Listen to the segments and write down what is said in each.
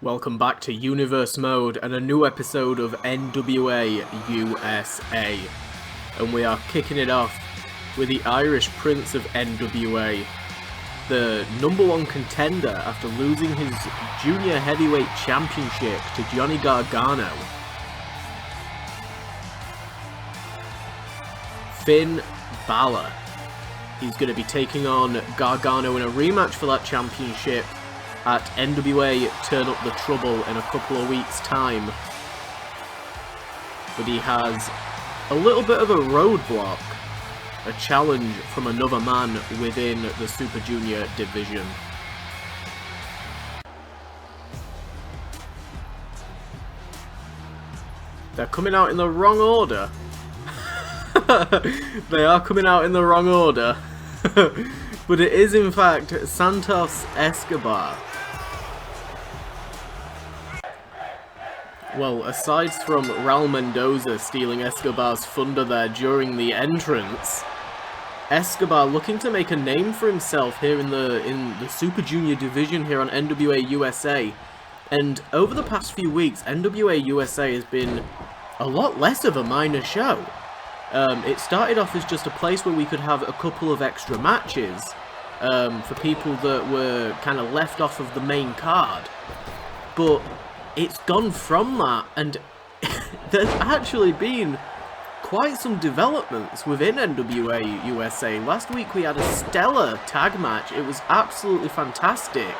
Welcome back to Universe Mode and a new episode of NWA USA. And we are kicking it off with the Irish Prince of NWA, the #1 contender after losing his Junior Heavyweight Championship to Johnny Gargano. Finn Balor. He's going to be taking on Gargano in a rematch for that championship at NWA Turn Up the Trouble in a couple of weeks' time. But he has a little bit of a roadblock, a challenge from another man within the Super Junior division. They're coming out in the wrong order. They are coming out in the wrong order. But it is in fact Santos Escobar. Well, aside from Raul Mendoza stealing Escobar's thunder there during the entrance, Escobar looking to make a name for himself here in the Super Junior division here on NWA USA. And over the past few weeks, NWA USA has been a lot less of a minor show. It started off as just a place where we could have a couple of extra matches for people that were kind of left off of the main card. But it's gone from that, and there's actually been quite some developments within NWA USA. Last week we had a stellar tag match. It was absolutely fantastic.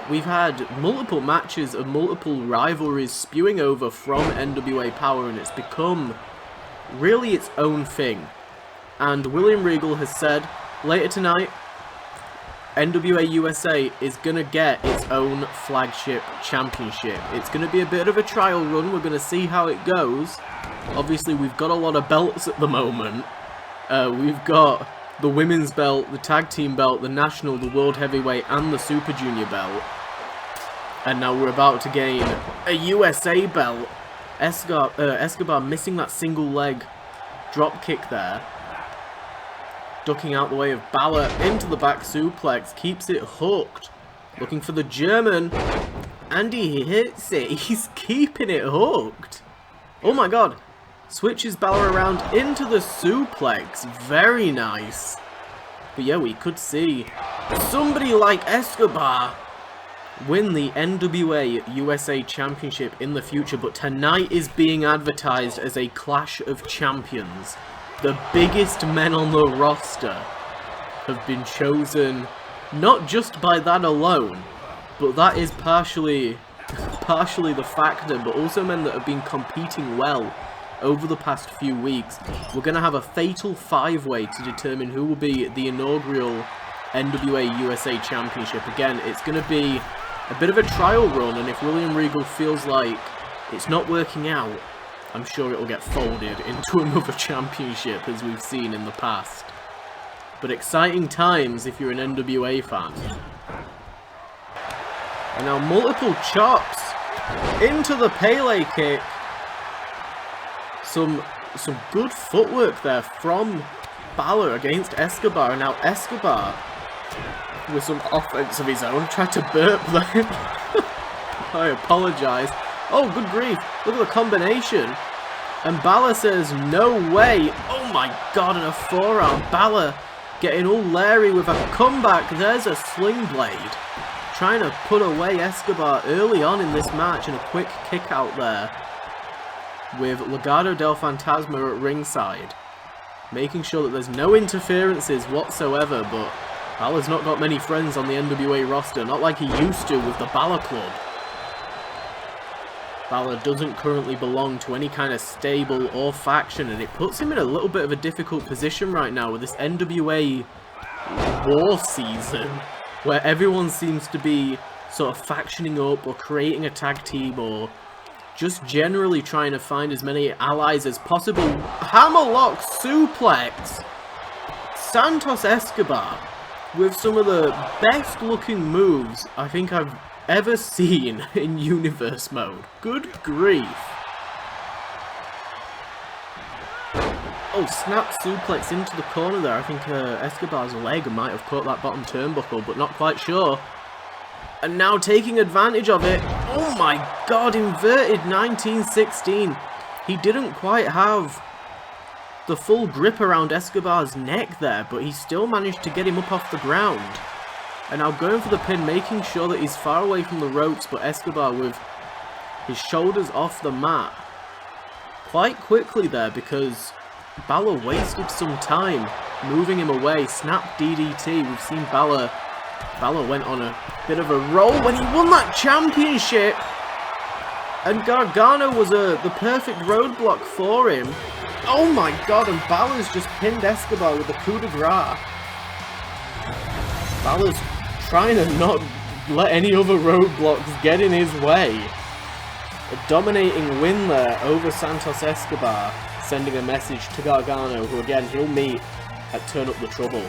We've had multiple matches and multiple rivalries spewing over from NWA Powerrr, and it's become really its own thing. And William Regal has said later tonight NWA USA is going to get its own flagship championship. It's going to be a bit of a trial run. We're going to see how it goes. Obviously we've got a lot of belts at the moment. We've got the women's belt, the tag team belt, the national, the world heavyweight and the Super Junior belt. And now we're about to gain a USA belt. Escobar missing that single leg drop kick there. Ducking out the way of Balor into the back suplex. Keeps it hooked. Looking for the German. And he hits it. He's keeping it hooked. Oh my god. Switches Balor around into the suplex. Very nice. But yeah, we could see somebody like Escobar win the NWA USA Championship in the future, but tonight is being advertised as a Clash of Champions. The biggest men on the roster have been chosen, not just by that alone, but that is partially the factor, but also men that have been competing well over the past few weeks. We're going to have a fatal 5-way to determine who will be the inaugural NWA USA Championship. Again, it's going to be a bit of a trial run, and if William Regal feels like it's not working out, I'm sure it'll get folded into another championship as we've seen in the past. But exciting times if you're an NWA fan. And now multiple chops into the Pele kick. Some good footwork there from Balor against Escobar, and now Escobar with some offense of his own, tried to burp there. I apologise. Oh, good grief. Look at the combination. And Balor says, no way. Oh my god, and a forearm. Balor getting all leery with a comeback. There's a sling blade. Trying to put away Escobar early on in this match, and a quick kick out there with Legado del Fantasma at ringside. Making sure that there's no interferences whatsoever, but Balor's not got many friends on the NWA roster, not like he used to with the Balor Club. Balor doesn't currently belong to any kind of stable or faction, and it puts him in a little bit of a difficult position right now with this NWA war season, where everyone seems to be sort of factioning up or creating a tag team or just generally trying to find as many allies as possible. Hammerlock suplex! Santos Escobar with some of the best looking moves I think I've ever seen in Universe Mode. Good grief. Oh, snap suplex into the corner there. I think Escobar's leg might have caught that bottom turnbuckle, but not quite sure. And now taking advantage of it. Oh my god, inverted 1916. He didn't quite have the full grip around Escobar's neck there, but he still managed to get him up off the ground. And now going for the pin, making sure that he's far away from the ropes, but Escobar with his shoulders off the mat quite quickly there, because Balor wasted some time moving him away. Snap DDT. We've seen Balor went on a bit of a roll when he won that championship, and Gargano was the perfect roadblock for him. Oh my god, and Balor's just pinned Escobar with the coup de grace. Balor's trying to not let any other roadblocks get in his way. A dominating win there over Santos Escobar, sending a message to Gargano, who again he'll meet at Turn Up the Trouble.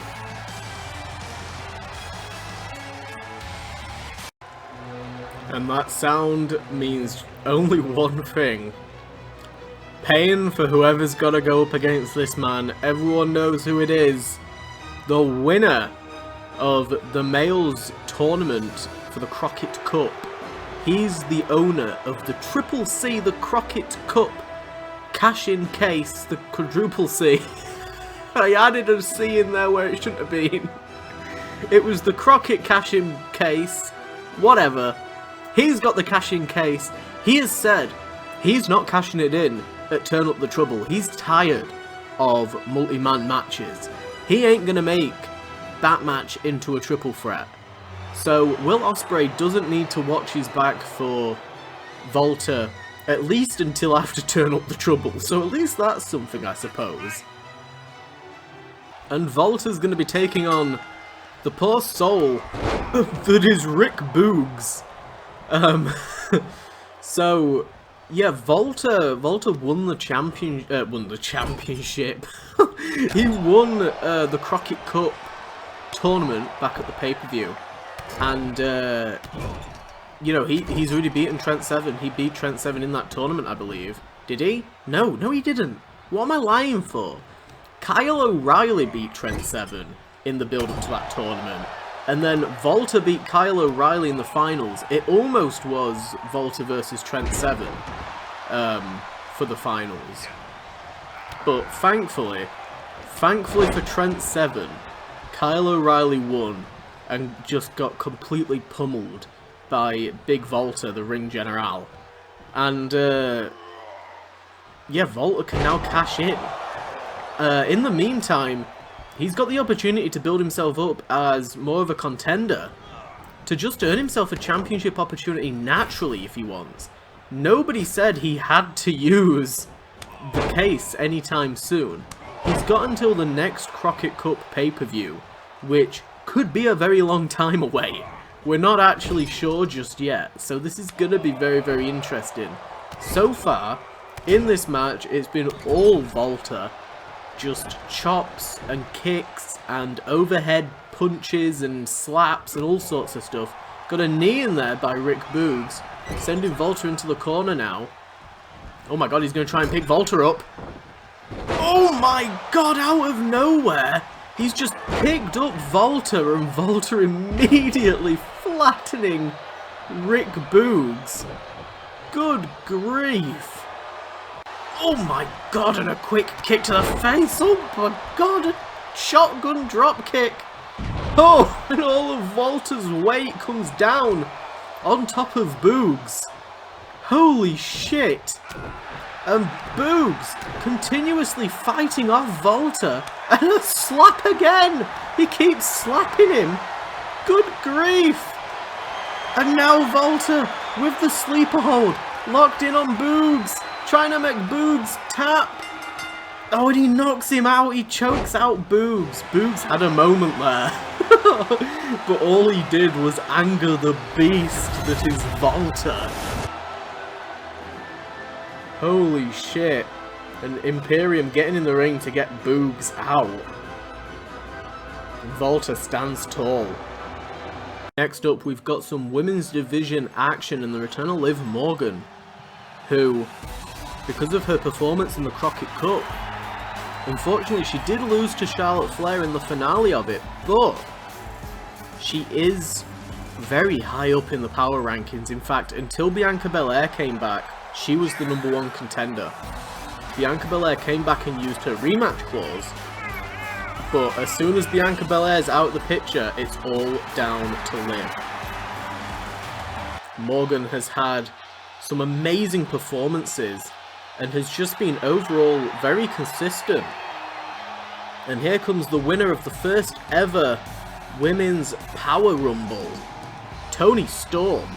And that sound means only one thing. Pain for whoever's gotta go up against this man. Everyone knows who it is. The winner of the males tournament for the Crockett Cup. He's the owner of the Triple C, the Crockett Cup cash-in case, the Quadruple C. I added a C in there where it shouldn't have been. It was the Crockett cash-in case. Whatever. He's got the cash-in case. He has said he's not cashing it in at Turn Up the Trouble. He's tired of multi-man matches. He ain't gonna make that match into a triple threat. So Will Ospreay doesn't need to watch his back for Volta, at least until after Turn Up the Trouble. So at least that's something, I suppose. And Volta's going to be taking on the poor soul that is Rick Boogs. So yeah, Volta won the championship. He won the Crockett Cup tournament back at the pay-per-view. And, you know, he's already beaten Trent Seven. He beat Trent Seven in that tournament, I believe. Did he? No, he didn't. What am I lying for? Kyle O'Reilly beat Trent Seven in the build-up to that tournament. And then Volta beat Kyle O'Reilly in the finals. It almost was Volta versus Trent Seven for the finals. But thankfully for Trent Seven, Kyle O'Reilly won and just got completely pummeled by Big Volta, the ring general. And, yeah, Volta can now cash in. In the meantime, he's got the opportunity to build himself up as more of a contender, to just earn himself a championship opportunity naturally if he wants. Nobody said he had to use the case anytime soon. He's got until the next Crockett Cup pay-per-view, which could be a very long time away. We're not actually sure just yet, so this is going to be very, very interesting. So far, in this match, it's been all Volta. Just chops and kicks and overhead punches and slaps and all sorts of stuff. Got a knee in there by Rick Boogs, sending Volta into the corner now. Oh my god, he's going to try and pick Volta up. Oh my god, out of nowhere! He's just picked up Volta, and Volta immediately flattening Rick Boogs. Good grief. Oh my god, and a quick kick to the face. Oh my god, a shotgun drop kick. Oh, and all of Volta's weight comes down on top of Boogs. Holy shit. And Boogs continuously fighting off Volta. And a slap again! He keeps slapping him! Good grief! And now Volta with the sleeper hold, locked in on Boogs, trying to make Boogs tap. Oh, and he knocks him out, he chokes out Boogs. Boogs had a moment there. But all he did was anger the beast that is Volta. Holy shit. And Imperium getting in the ring to get Boogs out. Volta stands tall. Next up, we've got some women's division action and the return of Liv Morgan, who, because of her performance in the Crockett Cup, unfortunately she did lose to Charlotte Flair in the finale of it, but she is very high up in the power rankings. In fact, until Bianca Belair came back, she was the #1 contender. Bianca Belair came back and used her rematch clause, but as soon as Bianca Belair's out of the picture, it's all down to Liv. Morgan has had some amazing performances and has just been overall very consistent. And here comes the winner of the first ever Women's Power Rumble, Toni Storm.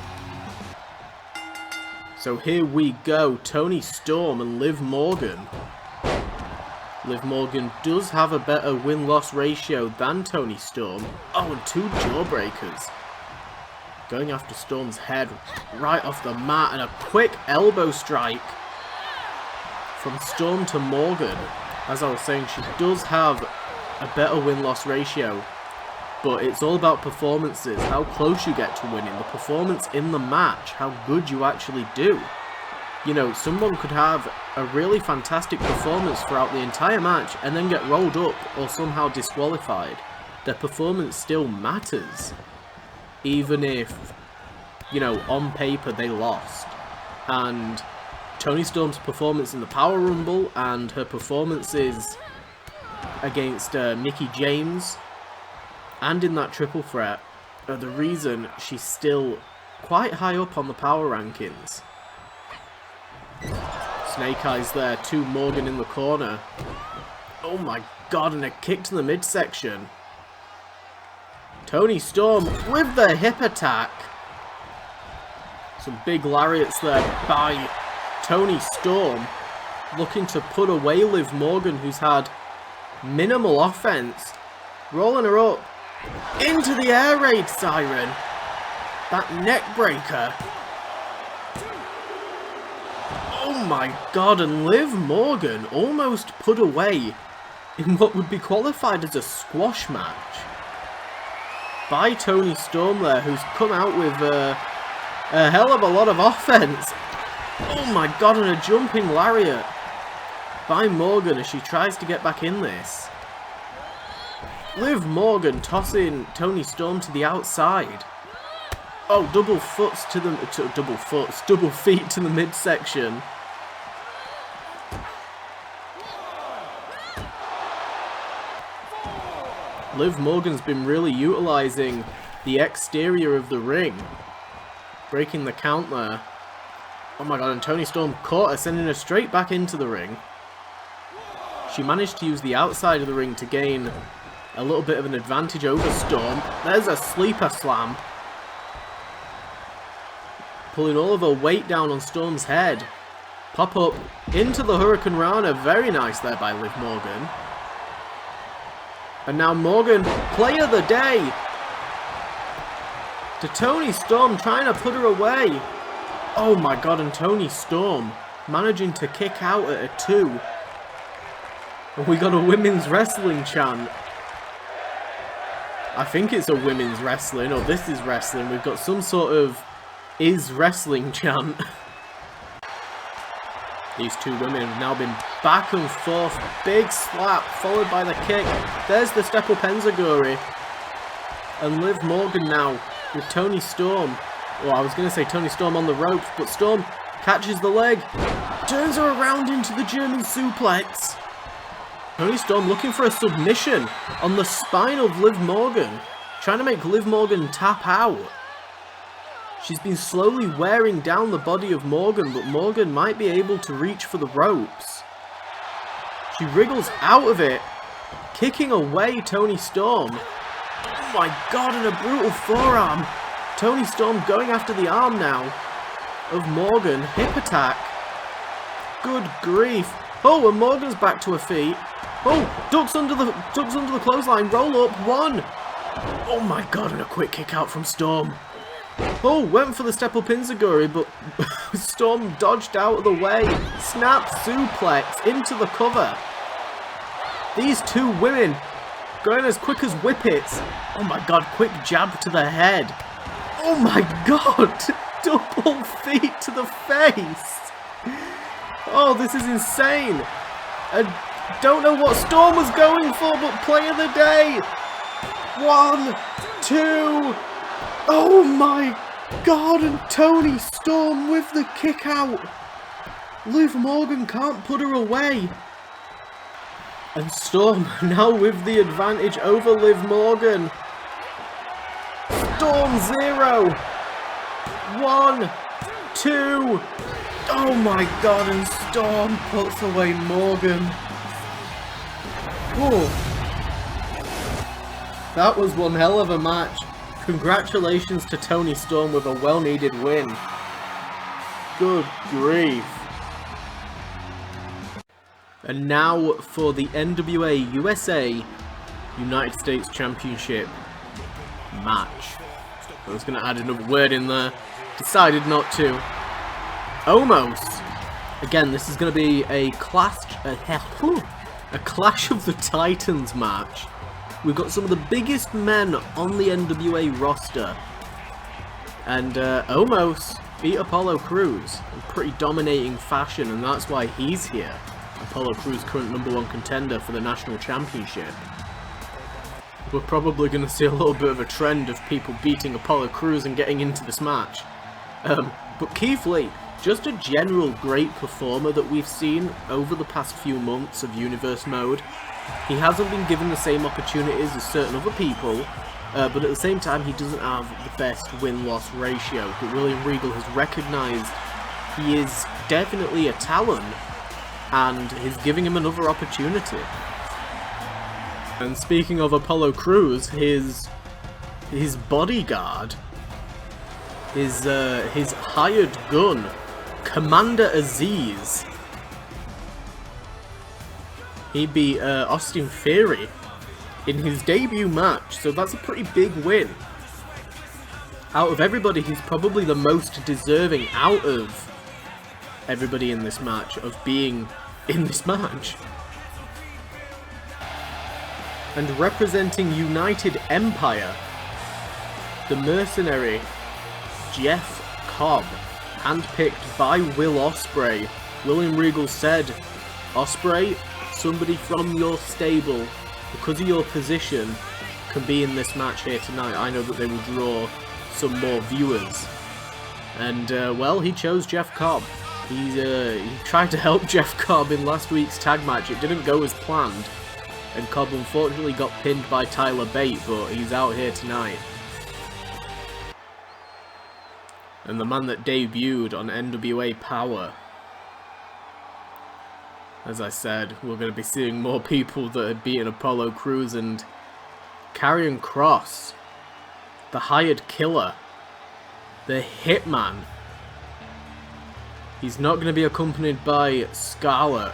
So here we go, Toni Storm and Liv Morgan. Liv Morgan does have a better win-loss ratio than Toni Storm. Oh, and 2 jawbreakers. Going after Storm's head right off the mat, and a quick elbow strike from Storm to Morgan. As I was saying, she does have a better win-loss ratio, but it's all about performances, how close you get to winning, the performance in the match, how good you actually do. You know, someone could have a really fantastic performance throughout the entire match and then get rolled up or somehow disqualified. Their performance still matters, even if, you know, on paper they lost. And Toni Storm's performance in the Power Rumble and her performances against Mickie James and in that triple threat are the reason she's still quite high up on the power rankings. Snake Eyes there to Morgan in the corner. Oh my god, and a kick to the midsection. Toni Storm with the hip attack. Some big lariats there by Toni Storm, looking to put away Liv Morgan, who's had minimal offense. Rolling her up into the air raid siren. That neck breaker. Oh my god, and Liv Morgan almost put away in what would be qualified as a squash match by Toni Storm there, who's come out with a hell of a lot of offense. Oh my god, and a jumping lariat by Morgan as she tries to get back in this. Liv Morgan tossing Toni Storm to the outside. Oh, double feet to the midsection. Liv Morgan's been really utilising the exterior of the ring, breaking the count there. Oh my god, and Toni Storm caught her, sending her straight back into the ring. She managed to use the outside of the ring to gain a little bit of an advantage over Storm. There's a sleeper slam, pulling all of her weight down on Storm's head. Pop up into the Hurricane Rana. Very nice there by Liv Morgan. And now Morgan, play of the day, to Toni Storm, trying to put her away. Oh my god, and Toni Storm managing to kick out at a 2. And we got a women's wrestling chant. I think it's a women's wrestling, or this is wrestling. We've got some sort of is wrestling chant. These two women have now been back and forth. Big slap, followed by the kick. There's the step up enziguri. And Liv Morgan now with Toni Storm. Well, I was going to say Toni Storm on the ropes, but Storm catches the leg. Turns her around into the German suplex. Toni Storm looking for a submission on the spine of Liv Morgan. Trying to make Liv Morgan tap out. She's been slowly wearing down the body of Morgan, but Morgan might be able to reach for the ropes. She wriggles out of it, kicking away Toni Storm. Oh my god, and a brutal forearm. Toni Storm going after the arm now of Morgan. Hip attack. Good grief. Oh, and Morgan's back to her feet. Oh, ducks under the clothesline. Roll up. 1. Oh my god, and a quick kick out from Storm. Oh, went for the step up enziguri, but Storm dodged out of the way. Snap suplex into the cover. These two women going as quick as whippets. Oh my god, quick jab to the head. Oh my god, double feet to the face. Oh, this is insane. I don't know what Storm was going for, but play of the day. 1, 2, Oh my god, and Toni Storm with the kick out. Liv Morgan can't put her away. And Storm now with the advantage over Liv Morgan. Storm 0. 1, 2. Oh my god, and Storm puts away Morgan. Oh. That was one hell of a match. Congratulations to Toni Storm with a well-needed win. Good grief. And now for the NWA USA United States Championship match. I was going to add another word in there. Decided not to. Almost. Again, this is going to be a Clash of the Titans match. We've got some of the biggest men on the NWA roster. And Omos beat Apollo Crews in pretty dominating fashion, and that's why he's here. Apollo Crews, current #1 contender for the national championship. We're probably going to see a little bit of a trend of people beating Apollo Crews and getting into this match. But Keith Lee, just a general great performer that we've seen over the past few months of Universe Mode. He hasn't been given the same opportunities as certain other people, but at the same time he doesn't have the best win-loss ratio. But William Regal has recognised he is definitely a talent, and he's giving him another opportunity. And speaking of Apollo Crews, his bodyguard, his hired gun, Commander Aziz, he beat Austin Theory in his debut match, so that's a pretty big win. Out of everybody, he's probably the most deserving out of everybody in this match of being in this match. And representing United Empire, the mercenary Jeff Cobb, handpicked by Will Ospreay. William Regal said, Ospreay, somebody from your stable, because of your position, can be in this match here tonight. I know that they will draw some more viewers. And, well, he chose Jeff Cobb. He tried to help Jeff Cobb in last week's tag match. It didn't go as planned, and Cobb unfortunately got pinned by Tyler Bate, but he's out here tonight. And the man that debuted on NWA Powerrr. As I said, we're going to be seeing more people that had beaten Apollo Crews, and Karrion Kross, the hired killer, the hitman. He's not going to be accompanied by Scarlett,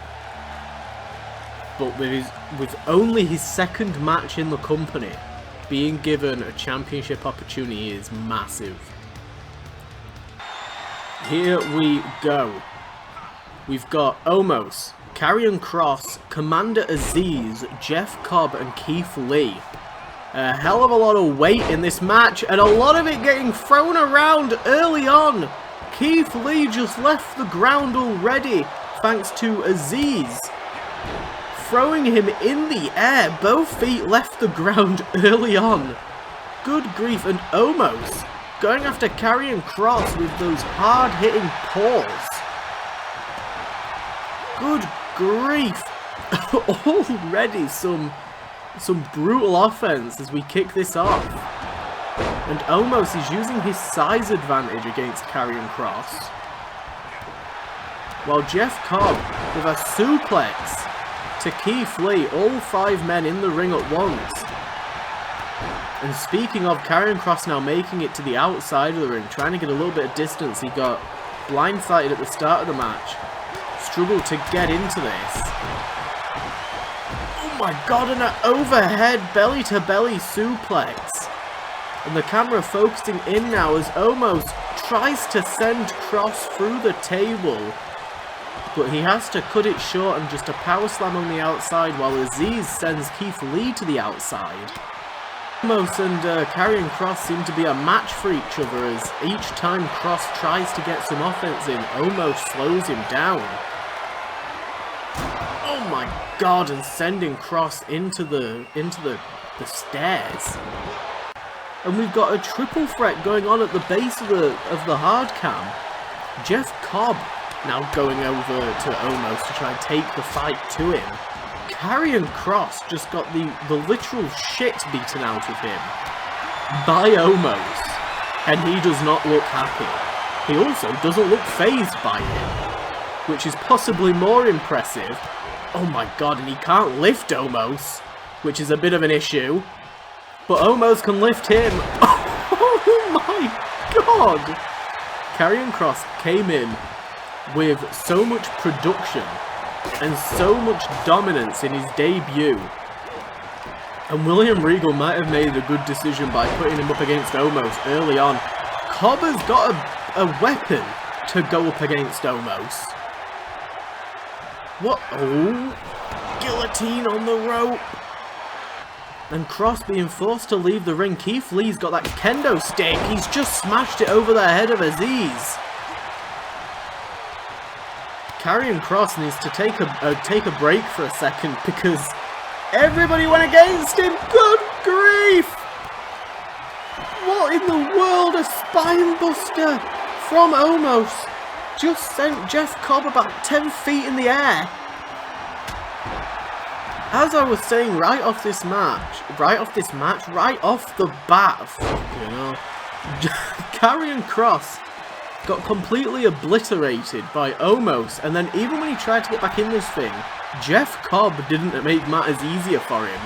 but with only his second match in the company, being given a championship opportunity is massive. Here we go. We've got Omos, Karrion Kross, Commander Aziz, Jeff Cobb, and Keith Lee. A hell of a lot of weight in this match, and a lot of it getting thrown around early on. Keith Lee just left the ground already, thanks to Aziz throwing him in the air. Both feet left the ground early on. Good grief, and Omos going after Karrion Kross with those hard-hitting paws. Good grief. Already some brutal offense as we kick this off. And Omos is using his size advantage against Karrion Kross, while Jeff Cobb with a suplex to Keith Lee, all 5 men in the ring at once. And speaking of, Karrion Kross now making it to the outside of the ring, trying to get a little bit of distance. He got blindsided at the start of the match, struggled to get into this. Oh my god, and an overhead belly-to-belly suplex. And the camera focusing in now as Omos tries to send Kross through the table, but he has to cut it short and just a power slam on the outside, while Aziz sends Keith Lee to the outside. Omos and Karrion Kross seem to be a match for each other, as each time Kross tries to get some offense in, Omos slows him down. Oh my god, and sending Kross into the stairs. And we've got a triple threat going on at the base of the hard cam. Jeff Cobb now going over to Omos to try and take the fight to him. Karrion Kross just got the literal shit beaten out of him by Omos. And he does not look happy. He also doesn't look fazed by him, which is possibly more impressive. Oh my god, and he can't lift Omos, which is a bit of an issue. But Omos can lift him. Oh my god! Karrion Kross came in with so much production and so much dominance in his debut. And William Regal might have made a good decision by putting him up against Omos early on. Cobb has got a weapon to go up against Omos. What? Oh, guillotine on the rope. And Kross being forced to leave the ring. Keith Lee's got that kendo stick. He's just smashed it over the head of Aziz. Karrion Kross needs to take a break for a second because everybody went against him. Good grief! What in the world? A spine buster from Omos just sent Jeff Cobb about 10 feet in the air. As I was saying, right off the bat, you know, Karrion Kross got completely obliterated by Omos, and then even when he tried to get back in this thing, Jeff Cobb didn't make matters easier for him.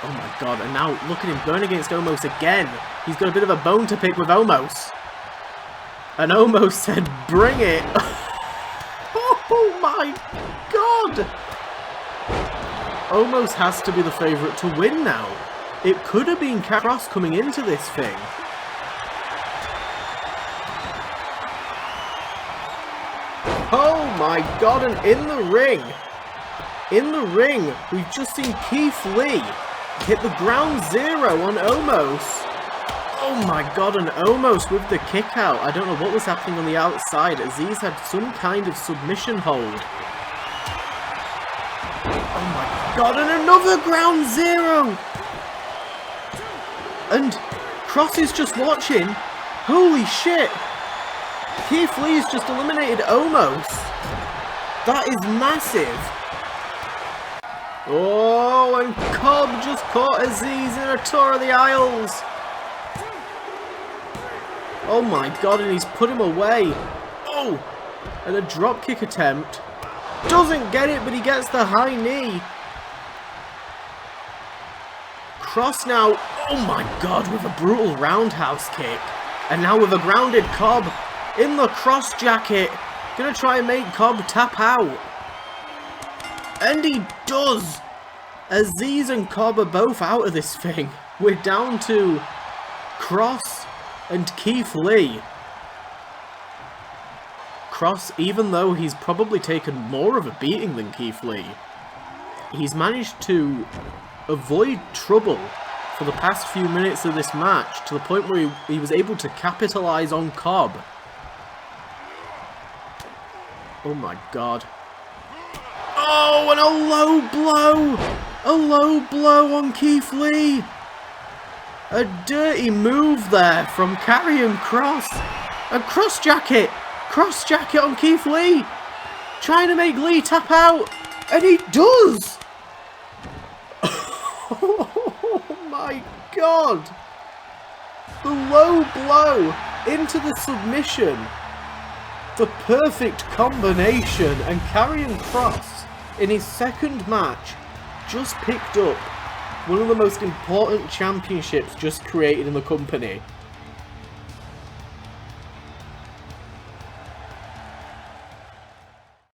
Oh my god, and now look at him going against Omos again. He's got a bit of a bone to pick with Omos. And Omos said, bring it. Oh my god. Omos has to be the favourite to win now. It could have been Kross coming into this thing. Oh my god, and in the ring, we've just seen Keith Lee hit the ground zero on Omos. Oh my god, and Omos with the kick out. I don't know what was happening on the outside. Aziz had some kind of submission hold. Oh my god, and another ground zero! And Kross is just watching. Holy shit! Keith Lee's just eliminated Omos. That is massive. Oh, and Cobb just caught Aziz in a tour of the aisles. Oh my god, and he's put him away. Oh, and a dropkick attempt. Doesn't get it, but he gets the high knee. Kross now, oh my god, with a brutal roundhouse kick. And now with a grounded Cobb in the Kross jacket. Gonna try and make Cobb tap out. And he does. Aziz and Cobb are both out of this thing. We're down to Kross and Keith Lee. Kross, even though he's probably taken more of a beating than Keith Lee, he's managed to avoid trouble for the past few minutes of this match to the point where he was able to capitalize on Cobb. Oh my god. Oh, and a low blow! A low blow on Keith Lee! A dirty move there from Karrion Kross. A cross jacket! Cross jacket on Keith Lee! Trying to make Lee tap out! And he does! Oh my god! The low blow into the submission. The perfect combination, and Karrion Kross, in his second match, just picked up one of the most important championships just created in the company.